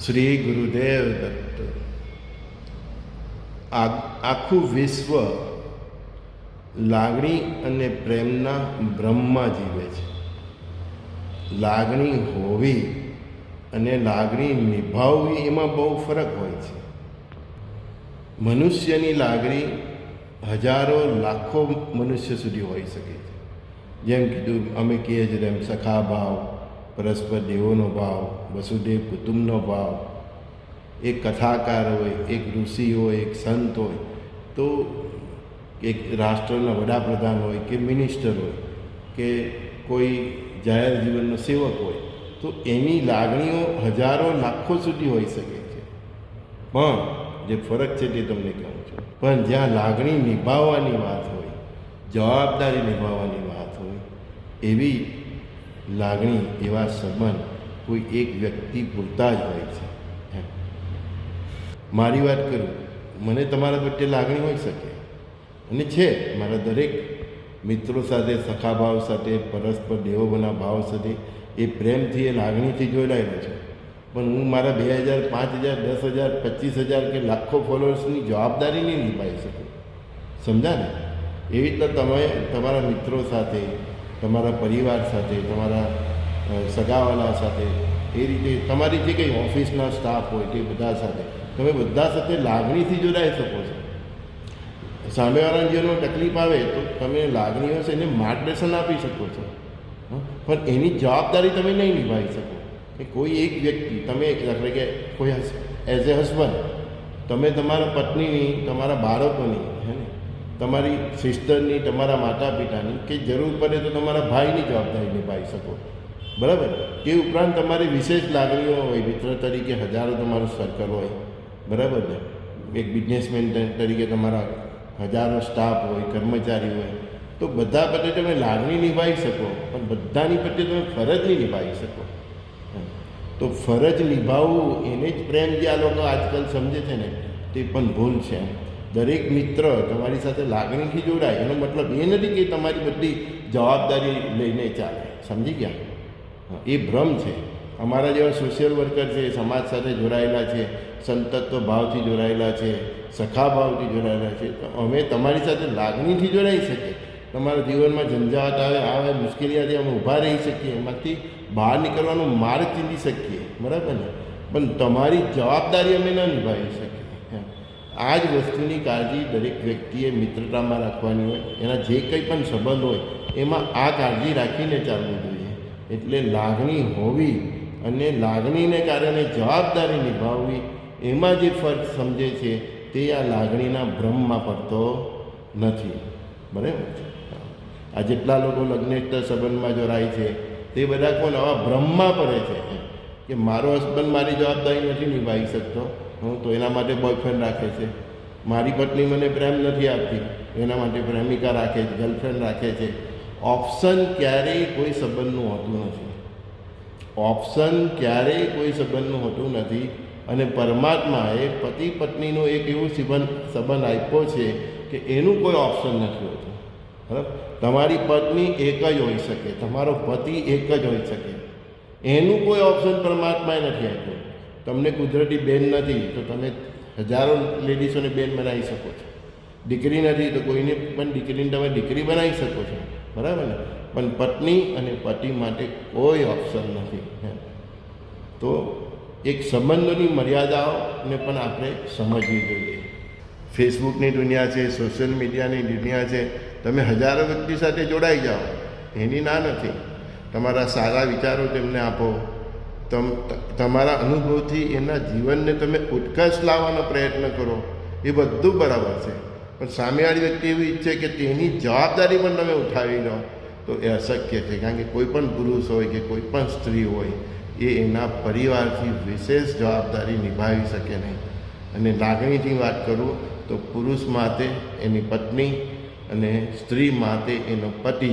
શ્રી ગુરુદેવ દત્ત. આખું વિશ્વ લાગણી અને પ્રેમના બ્રહ્મમાં જીવે છે. લાગણી હોવી અને લાગણી નિભાવવી એમાં બહુ ફરક હોય છે. મનુષ્યની લાગણી હજારો લાખો મનુષ્ય સુધી હોઈ શકે છે. જેમ કીધું અમે કહીએ છીએ તેમ સખા ભાવ, પરસ્પર દેવોનો ભાવ, વસુદેવ કુટુંબનો ભાવ. એક કથાકાર હોય, એક ઋષિ હોય, એક સંત હોય, તો એક રાષ્ટ્રના વડાપ્રધાન હોય કે મિનિસ્ટર હોય કે કોઈ જાહેર જીવનનો સેવક હોય, તો એની લાગણીઓ હજારો લાખો સુધી હોઈ શકે છે. પણ જે ફરક છે તે તમને કહું છું. પણ જ્યાં લાગણી નિભાવવાની વાત હોય, જવાબદારી નિભાવવાની વાત હોય, એવી લાગણી, એવા સંબંધ કોઈ એક વ્યક્તિ પૂરતા જ હોય છે. મારી વાત કરું, મને તમારા પ્રત્યે લાગણી હોઈ શકે અને છે. મારા દરેક મિત્રો સાથે, સખાભાવ સાથે, પરસ્પર દેવોના ભાવ સાથે એ પ્રેમથી, એ લાગણીથી જોડાયેલો છે. પણ હું મારા 2000, 5000, 10,000, 25,000 કે લાખો ફોલોઅર્સની જવાબદારી નહીં નિભાવી શકું. સમજા ને? એવી રીતના તમે તમારા મિત્રો સાથે, તમારા પરિવાર સાથે, તમારા સગાવાલા સાથે, એ રીતે તમારી જે કંઈ ઓફિસના સ્ટાફ હોય તે બધા સાથે, તમે બધા સાથે લાગણીથી જોડાઈ શકો છો. સામેવાળાને જીવનમાં તકલીફ આવે તો તમે લાગણીઓ છે એને માર્ગદર્શન આપી શકો છો. પણ એની જવાબદારી તમે નહીં નિભાવી શકો. કે કોઈ એક વ્યક્તિ, તમે દાખલા કે કોઈ એઝ એ હસબન્ડ, તમે તમારા પત્નીની, તમારા બાળકોની, હે ને, તમારી સિસ્ટરની, તમારા માતા પિતાની, કે જરૂર પડે તો તમારા ભાઈની જવાબદારી નિભાવી શકો. બરાબર? એ ઉપરાંત તમારી વિશેષ લાગણીઓ હોય. મિત્ર તરીકે હજારો તમારું સર્કલ હોય. બરાબર ને? એક બિઝનેસમેન તરીકે તમારા હજારો સ્ટાફ હોય, કર્મચારી હોય. તો બધા પ્રત્યે તમે લાગણી નિભાવી શકો, પણ બધાની પ્રત્યે તમે ફરજ નહીં નિભાવી શકો. તો ફરજ નિભાવવું એને જ પ્રેમ જે આ લોકો આજકાલ સમજે છે ને, તે પણ ભૂલ છે. દરેક મિત્ર તમારી સાથે લાગણીથી જોડાય એનો મતલબ એ નથી કે તમારી બધી જવાબદારી લઈને ચાલે. સમજી ગયા? એ ભ્રમ છે. અમારા જેવા સોશિયલ વર્કર છે, સમાજ સાથે જોડાયેલા છે, સંતત્વ ભાવથી જોડાયેલા છે, સખા ભાવથી જોડાયેલા છે, તો અમે તમારી સાથે લાગણીથી જોડાઈ શકીએ. તમારા જીવનમાં ઝંઝાટ આવે, મુશ્કેલીઓથી અમે ઊભા રહી શકીએ, એમાંથી બહાર નીકળવાનો માર્ગ ચીંધી શકીએ. બરાબર ને? પણ તમારી જવાબદારી અમે ન નિભાવી શકીએ. આ જ વસ્તુની કાળજી દરેક વ્યક્તિએ મિત્રતામાં રાખવાની હોય. એના જે કંઈ પણ સંબંધ હોય એમાં આ કાળજી રાખીને ચાલવું જોઈએ. એટલે લાગણી હોવી અને લાગણીને કારણે જવાબદારી નિભાવવી, એમાં જે ફર્ક સમજે છે તે આ લાગણીના ભ્રમમાં પડતો નથી. બરાબર છે? આ જેટલા લોકો લગ્નેતર સંબંધમાં જોડાય છે તે બધા કોણ આવા ભ્રમમાં પડે છે કે મારો હસબન્ડ મારી જવાબદારી નથી નિભાવી શકતો, હું તો એના માટે બોયફ્રેન્ડ રાખે છે. મારી પત્ની મને પ્રેમ નથી આપતી, એના માટે પ્રેમિકા રાખે છે, ગર્લફ્રેન્ડ રાખે છે. ઓપ્શન ક્યારેય કોઈ સંબંધનું હોતું નથી. ઓપ્શન ક્યારેય કોઈ સંબંધનું હોતું નથી. અને પરમાત્માએ પતિ પત્નીનો એક એવું સંબંધ આપ્યો છે કે એનું કોઈ ઓપ્શન નથી હોતું. બરાબર? તમારી પત્ની એક જ હોઈ શકે, તમારો પતિ એક જ હોઈ શકે. એનું કોઈ ઓપ્શન પરમાત્માએ નથી આપ્યું. તમને કુદરતી બેન નથી તો તમે હજારો લેડીઝોને બેન બનાવી શકો છો. દીકરી નથી તો કોઈને પણ દીકરીને તમે દીકરી બનાવી શકો છો. બરાબર ને? પણ પત્ની અને પતિ માટે કોઈ ઓપ્શન નથી. તો એક સંબંધોની મર્યાદાઓને પણ આપણે સમજવી જોઈએ. ફેસબુકની દુનિયા છે, સોશિયલ મીડિયાની દુનિયા છે. તમે હજારો વ્યક્તિ સાથે જોડાઈ જાઓ, એની ના નથી. તમારા સારા વિચારો તેમને આપો. તમારા અનુભવથી એના જીવનને તમે ઉત્કર્ષ લાવવાનો પ્રયત્ન કરો. એ બધું બરાબર છે. પણ સામેવાળી વ્યક્તિ એવી ઈચ્છે કે તેની જવાબદારી પણ તમે ઉઠાવી લો, તો એ અશક્ય છે. કારણ કે કોઈ પણ પુરુષ હોય કે કોઈ પણ સ્ત્રી હોય, એ એના પરિવારથી વિશેષ જવાબદારી નિભાવી શકે નહીં. અને લાગણીથી વાત કરું તો પુરુષ માટે એની પત્ની અને સ્ત્રી માટે એનો પતિ,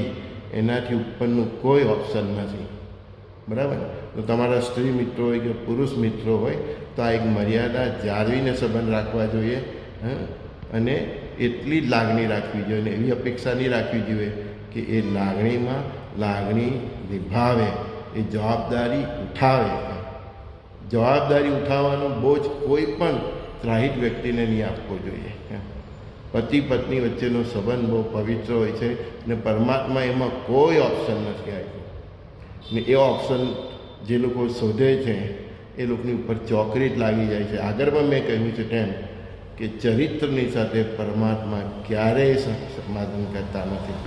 એનાથી ઉપરનું કોઈ ઓપ્શન નથી. બરાબર? તો તમારા સ્ત્રી મિત્રો હોય કે પુરુષ મિત્રો હોય તો આ એક મર્યાદા જાળવીને સંબંધ રાખવા જોઈએ. અને એટલી જ લાગણી રાખવી જોઈએ, અને એવી અપેક્ષા નહીં રાખવી જોઈએ કે એ લાગણીમાં લાગણી નિભાવે, એ જવાબદારી ઉઠાવે. જવાબદારી ઉઠાવવાનો બોજ કોઈ પણ ત્રાહિત વ્યક્તિને નહીં આપવો જોઈએ. પતિ પત્ની વચ્ચેનો સંબંધ બહુ પવિત્ર હોય છે અને પરમાત્મા એમાં કોઈ ઓપ્શન નથી આપ્યો. ને એ ઓપ્શન જે લોકો શોધે છે એ લોકોની ઉપર ચોકરી જ લાગી જાય છે. આગળ પણ મેં કહ્યું છે તેમ કે ચરિત્રની સાથે પરમાત્મા ક્યારેય સમાધાન કરતા નથી.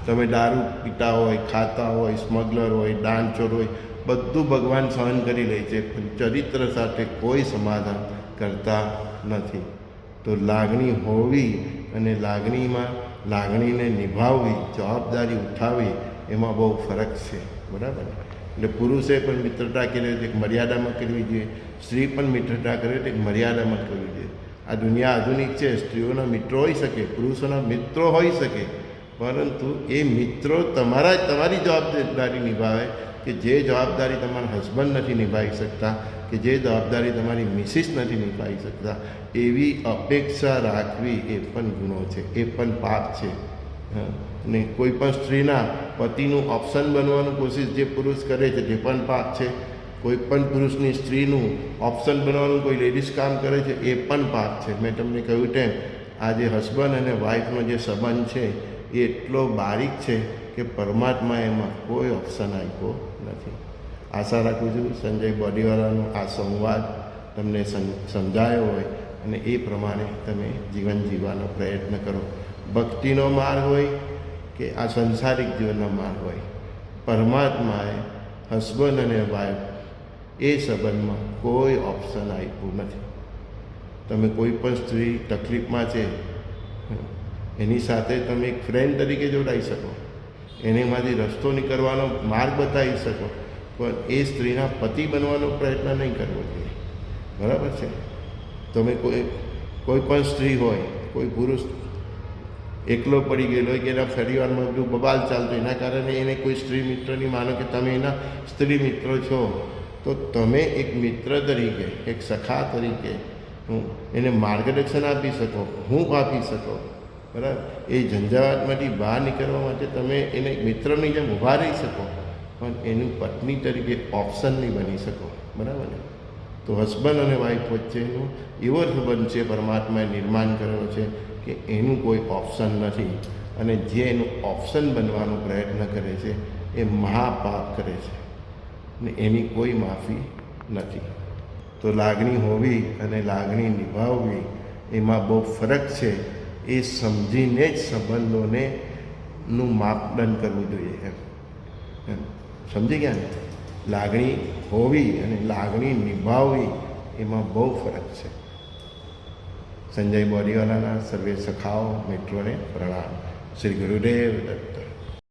તમે દારૂ પીતા હોય, ખાતા હોય, સ્મગલર હોય, દાનચોર હોય, બધું ભગવાન સહન કરી લે છે, પણ ચરિત્ર સાથે કોઈ સમાધાન કરતા નથી. તો લાગણી હોવી અને લાગણીને નિભાવવી, જવાબદારી ઉઠાવવી, એમાં બહુ ફરક છે. બરાબર ને? એટલે પુરુષે પણ મિત્રતા કરવી એક મર્યાદામાં કરવી જોઈએ, સ્ત્રી પણ મિત્રતા કરવી એક મર્યાદામાં કરવી જોઈએ. આ દુનિયા આધુનિક છે, સ્ત્રીઓના મિત્રો હોઈ શકે, પુરુષોના મિત્રો હોઈ શકે, પરંતુ એ મિત્રો તમારી જવાબદારી નિભાવે કે જે જવાબદારી તમારા હસબન્ડ નથી નિભાવી શકતા, કે જે જવાબદારી તમારી મિસિસ નથી નિભાવી શકતા, એવી અપેક્ષા રાખવી એ પણ ગુનો છે, એ પણ પાપ છે. ને કોઈ પણ સ્ત્રીના પતિનું ઓપ્શન બનવાનું કોશિશ જે પુરુષ કરે છે તે પણ પાપ છે. કોઈ પણ પુરુષની સ્ત્રીનું ઓપ્શન બનવાનું કોઈ લેડીઝ કામ કરે છે એ પણ પાપ છે. મેં તમને કહ્યું તેમ આ જે હસબન્ડ અને વાઈફનો જે સંબંધ છે એ એટલો બારીક છે કે પરમાત્મા એમાં કોઈ ઓપ્શન આપ્યો નથી. આશા રાખું છું સંજય બોડીવાલાનો આ સંવાદ તમને સમજાયો હોય અને એ પ્રમાણે તમે જીવન જીવવાનો પ્રયત્ન કરો. ભક્તિનો માર્ગ હોય કે આ સંસારિક જીવનનો માર્ગ હોય, પરમાત્માએ હસબન્ડ અને વાઈફ એ સંબંધમાં કોઈ ઓપ્શન આપ્યું નથી. તમે કોઈ પણ સ્ત્રી તકલીફમાં છે એની સાથે તમે એક ફ્રેન્ડ તરીકે જોડાઈ શકો, એનેમાંથી રસ્તો નીકળવાનો માર્ગ બતાવી શકો, પણ એ સ્ત્રીના પતિ બનવાનો પ્રયત્ન નહીં કરવો જોઈએ. બરાબર છે? તમે કોઈ પણ સ્ત્રી હોય, કોઈ પુરુષ એકલો પડી ગયેલો હોય કે એના પરિવારમાં બધું બબાલ ચાલતું, એના કારણે એને કોઈ સ્ત્રી મિત્રની માનો કે તમે એના સ્ત્રી મિત્રો છો, તો તમે એક મિત્ર તરીકે, એક સખા તરીકે એને માર્ગદર્શન આપી શકો, હું આપી શકો. બરાબર? એ ઝંઝાવાતમાંથી બહાર નીકળવા માટે તમે એને એક મિત્રની જેમ ઊભા રહી શકો, પણ એનું પત્ની તરીકે ઓપ્શન નહીં બની શકો. બરાબર ને? તો હસબન્ડ અને વાઈફ વચ્ચેનો એવો સંબંધ છે પરમાત્માએ નિર્માણ કરેલો છે કે એનું કોઈ ઓપ્શન નથી, અને જે એનું ઓપ્શન બનવાનો પ્રયત્ન કરે છે એ મહાપાપ કરે છે ને એની કોઈ માફી નથી. તો લાગણી હોવી અને લાગણી નિભાવવી એમાં બહુ ફરક છે. એ સમજીને જ સંબંધોને નું માપદંડ કરવું જોઈએ. એમ સમજી ગયા ને? લાગણી હોવી અને લાગણી નિભાવવી એમાં બહુ ફરક છે. સંજય બોરીવાલાના સર્વે સખાઓ મિત્રોને પ્રણામ. શ્રી ગુરુદેવ દત્ત.